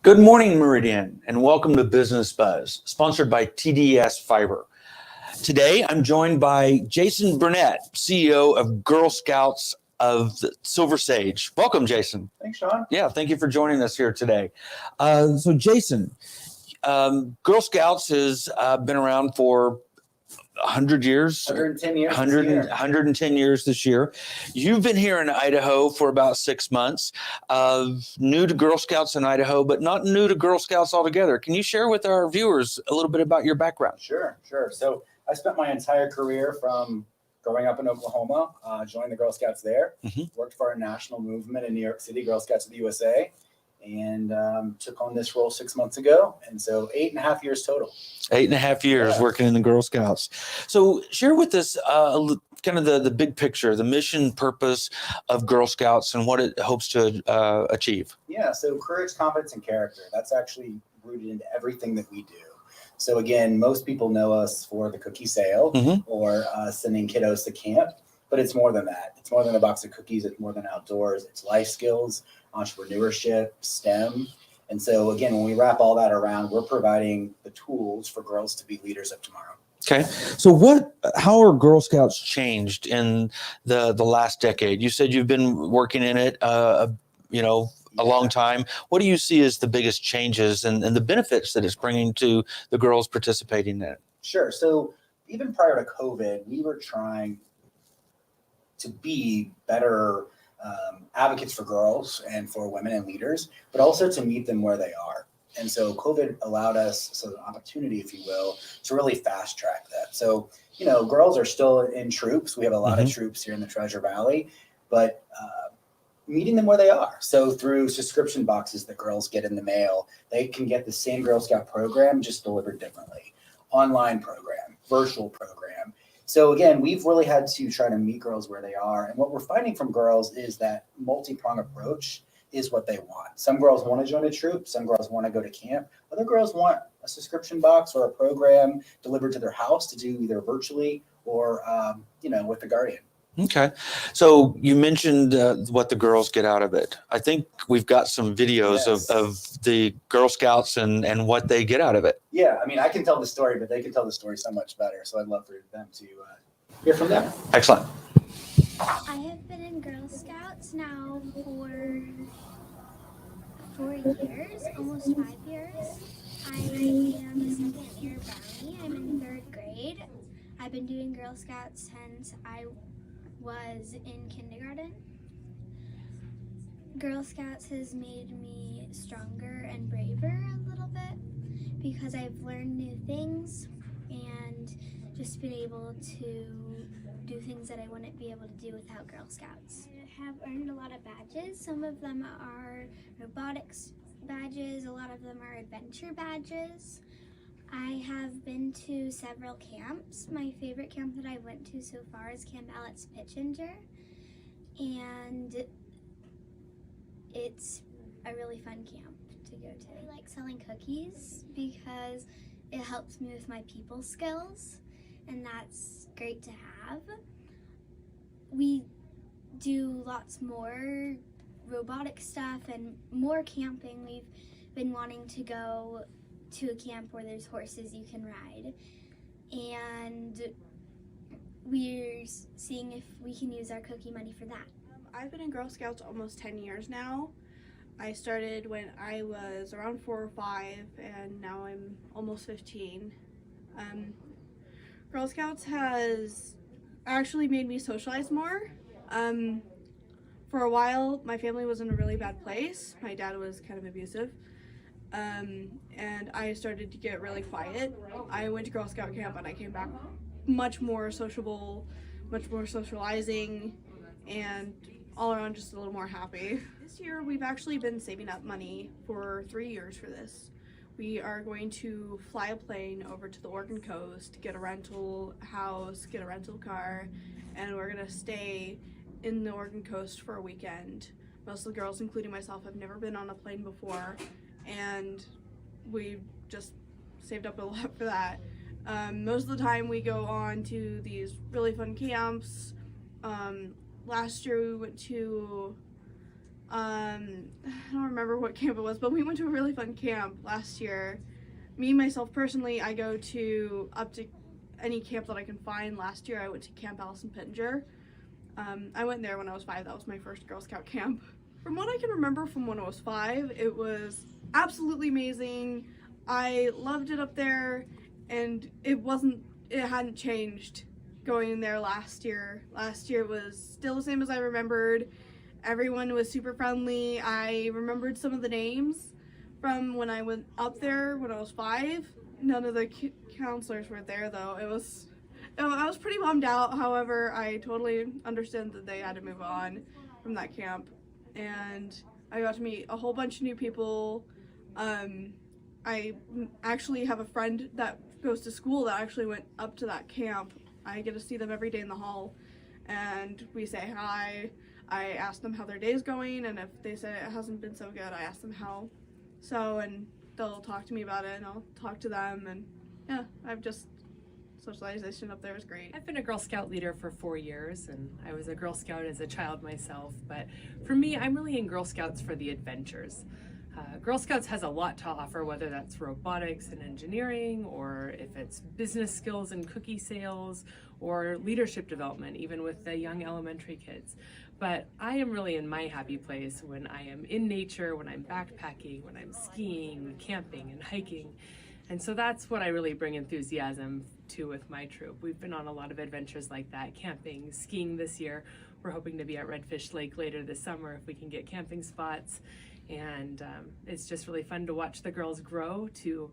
Good morning, Meridian, and welcome to Business Buzz, sponsored by TDS Fiber. Today, I'm joined by Jason Burnette, CEO of Girl Scouts of Silver Sage. Welcome, Jason. Thanks, Sean. Yeah, thank you for joining us here today. So, Jason, Girl Scouts has been around for 100 years. 110 years. 110 years this year. You've been here in Idaho for about 6 months. New to Girl Scouts in Idaho, but not new to Girl Scouts altogether. Can you share with our viewers a little bit about your background? Sure. So I spent my entire career from growing up in Oklahoma, joined the Girl Scouts there, worked for our national movement in New York City, Girl Scouts of the USA, and took on this role 6 months ago. And so 8.5 years total. 8.5 years working in the Girl Scouts. So share with us kind of the big picture, the mission purpose of Girl Scouts and what it hopes to achieve. Yeah, so courage, confidence, and character. That's actually rooted into everything that we do. So again, most people know us for the cookie sale or sending kiddos to camp, but it's more than that. It's more than a box of cookies. It's more than outdoors. It's life skills, entrepreneurship, STEM. And so again, when we wrap all that around, we're providing the tools for girls to be leaders of tomorrow. Okay. So how are Girl Scouts changed in the last decade? You said you've been working in it, a long time. What do you see as the biggest changes and the benefits that it's bringing to the girls participating in it? Sure. So even prior to COVID, we were trying to be better advocates for girls and for women and leaders, but also to meet them where they are. And so COVID allowed us an opportunity, if you will, to really fast track that. So, girls are still in troops. We have a lot of troops here in the Treasure Valley, but meeting them where they are. So through subscription boxes that girls get in the mail, they can get the same Girl Scout program, just delivered differently. Online program, virtual program. So again, we've really had to try to meet girls where they are. And what we're finding from girls is that multi-pronged approach is what they want. Some girls want to join a troop. Some girls want to go to camp. Other girls want a subscription box or a program delivered to their house to do either virtually or, with the guardian. Okay. So you mentioned what the girls get out of it. I think we've got some videos of the Girl Scouts and what they get out of it. Yeah. I mean, I can tell the story, but they can tell the story so much better. So I'd love for them to hear from them. Excellent. I have been in Girl Scouts now for 4 years, almost 5 years. I am a second-year brownie. I'm in 3rd grade. I've been doing Girl Scouts since I was in kindergarten. Girl Scouts has made me stronger and braver a little bit because I've learned new things and just been able to do things that I wouldn't be able to do without Girl Scouts. I have earned a lot of badges. Some of them are robotics badges, a lot of them are adventure badges. I have been to several camps. My favorite camp that I went to so far is Camp Alex Pitchinger, and it's a really fun camp to go to. I like selling cookies because it helps me with my people skills, and that's great to have. We do lots more robotic stuff and more camping. We've been wanting to go to a camp where there's horses you can ride, and we're seeing if we can use our cookie money for that. I've been in Girl Scouts almost 10 years now. I started when I was around 4 or 5, and now I'm almost 15. Girl Scouts has actually made me socialize more. For a while, my family was in a really bad place. My dad was kind of abusive. And I started to get really quiet. I went to Girl Scout camp and I came back much more sociable, much more socializing, and all around just a little more happy. This year we've actually been saving up money for 3 years for this. We are going to fly a plane over to the Oregon coast, get a rental house, get a rental car, and we're gonna stay in the Oregon coast for a weekend. Most of the girls, including myself, have never been on a plane before, and we just saved up a lot for that. Most of the time we go on to these really fun camps. Last year we went to I don't remember what camp it was, but we went to a really fun camp last year. Me, myself, personally, I go to up to any camp that I can find. Last year, I went to Camp Allison Pittenger. I went there when I was 5. That was my first Girl Scout camp. From what I can remember from when I was 5, it was absolutely amazing. I loved it up there, and it hadn't changed going in there last year. Last year was still the same as I remembered. Everyone was super friendly. I remembered some of the names from when I went up there when I was 5. None of the counselors were there though. I was pretty bummed out. However, I totally understand that they had to move on from that camp. And I got to meet a whole bunch of new people. I actually have a friend that goes to school that actually went up to that camp. I get to see them every day in the hall, and we say hi. I ask them how their day's going, and if they say it hasn't been so good, I ask them how so, and they'll talk to me about it, and I'll talk to them, and yeah, socialization up there is great. I've been a Girl Scout leader for 4 years, and I was a Girl Scout as a child myself, but for me, I'm really in Girl Scouts for the adventures. Girl Scouts has a lot to offer, whether that's robotics and engineering, or if it's business skills and cookie sales, or leadership development, even with the young elementary kids. But I am really in my happy place when I am in nature, when I'm backpacking, when I'm skiing, camping, and hiking. And so that's what I really bring enthusiasm to with my troop. We've been on a lot of adventures like that, camping, skiing this year. We're hoping to be at Redfish Lake later this summer if we can get camping spots. And it's just really fun to watch the girls grow, to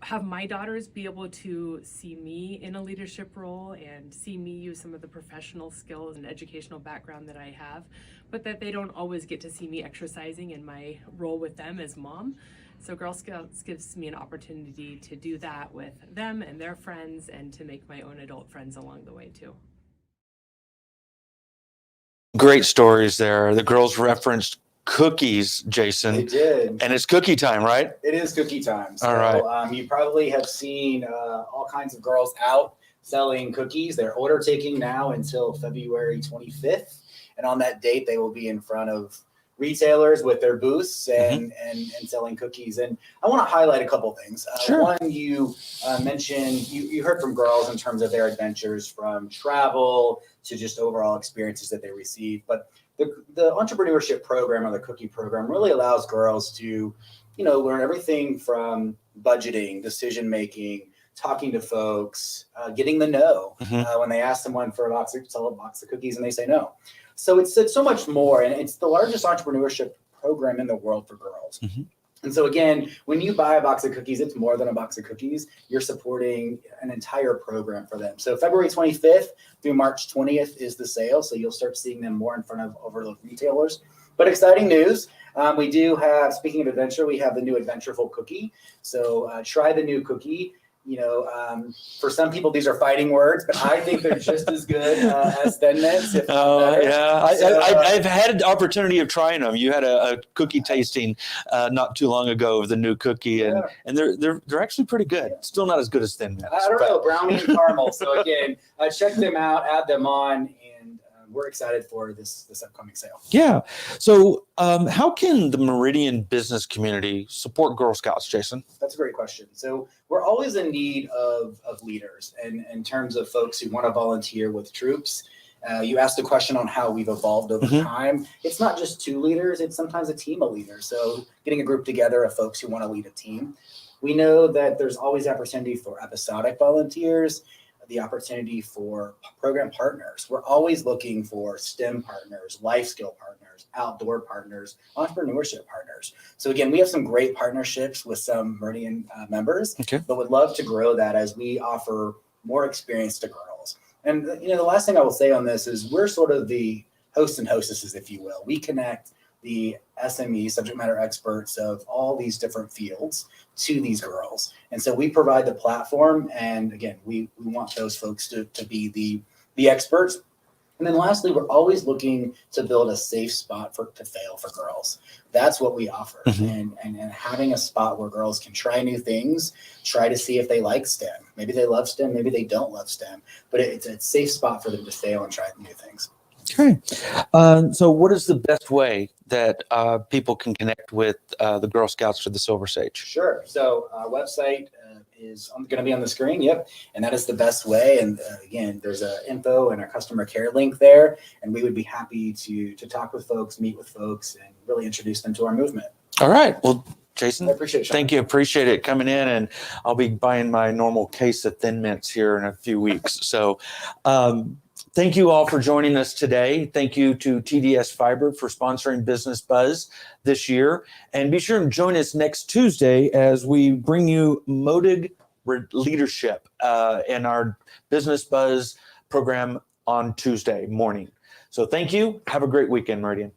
have my daughters be able to see me in a leadership role and see me use some of the professional skills and educational background that I have, but that they don't always get to see me exercising in my role with them as mom. So Girl Scouts gives me an opportunity to do that with them and their friends, and to make my own adult friends along the way too. Great stories there. The girls referenced cookies, Jason. They did. And it's cookie time, right? It is cookie time. So, All right. You probably have seen all kinds of girls out selling cookies. They're order taking now until February 25th. And on that date, they will be in front of retailers with their booths and selling cookies. And I want to highlight a couple things. Sure. One, you mentioned, you heard from girls in terms of their adventures, from travel to just overall experiences that they receive. But the entrepreneurship program, or the cookie program, really allows girls to, learn everything from budgeting, decision making, talking to folks, getting the no when they ask someone for sell a box of cookies and they say no. So it's so much more, and it's the largest entrepreneurship program in the world for girls. And so again, when you buy a box of cookies, it's more than a box of cookies. You're supporting an entire program for them. So February 25th through March 20th is the sale. So you'll start seeing them more in front of overlook retailers. But exciting news. We do have, speaking of adventure, we have the new Adventureful cookie. So try the new cookie. For some people, these are fighting words, but I think they're just as good as Thin Mints. Oh, yeah. So, I've had the opportunity of trying them. You had a cookie tasting not too long ago of the new cookie, and they're actually pretty good. Still not as good as Thin Mints. I don't know, brownie and caramel. So again, check them out, add them on, and we're excited for this upcoming sale. Yeah. So how can the Meridian business community support Girl Scouts, Jason? That's a great question. So we're always in need of leaders, and in terms of folks who want to volunteer with troops. You asked the question on how we've evolved over time. It's not just 2 leaders, it's sometimes a team of leaders. So getting a group together of folks who want to lead a team. We know that there's always opportunity for episodic volunteers, the opportunity for program partners. We're always looking for STEM partners, life skill partners, outdoor partners, entrepreneurship partners. So again, we have some great partnerships with some Meridian members, but would love to grow that as we offer more experience to girls. And the last thing I will say on this is we're sort of the hosts and hostesses, if you will. We connect the SME, subject matter experts of all these different fields to these girls. And so we provide the platform. And again, we want those folks to be the experts. And then lastly, we're always looking to build a safe spot to fail for girls. That's what we offer. And having a spot where girls can try new things, try to see if they like STEM. Maybe they love STEM, maybe they don't love STEM, but it's a safe spot for them to fail and try new things. Okay. So what is the best way that people can connect with the Girl Scouts for the Silver Sage? Sure. So our website is going to be on the screen. Yep. And that is the best way. And again, there's a info and a customer care link there. And we would be happy to talk with folks, meet with folks, and really introduce them to our movement. All right. Well, Jason, I appreciate it, Sean. thank you. Appreciate it coming in. And I'll be buying my normal case of Thin Mints here in a few weeks. So thank you all for joining us today. Thank you to TDS Fiber for sponsoring Business Buzz this year. And be sure to join us next Tuesday as we bring you Modig Leadership in our Business Buzz program on Tuesday morning. So thank you. Have a great weekend, Meridian.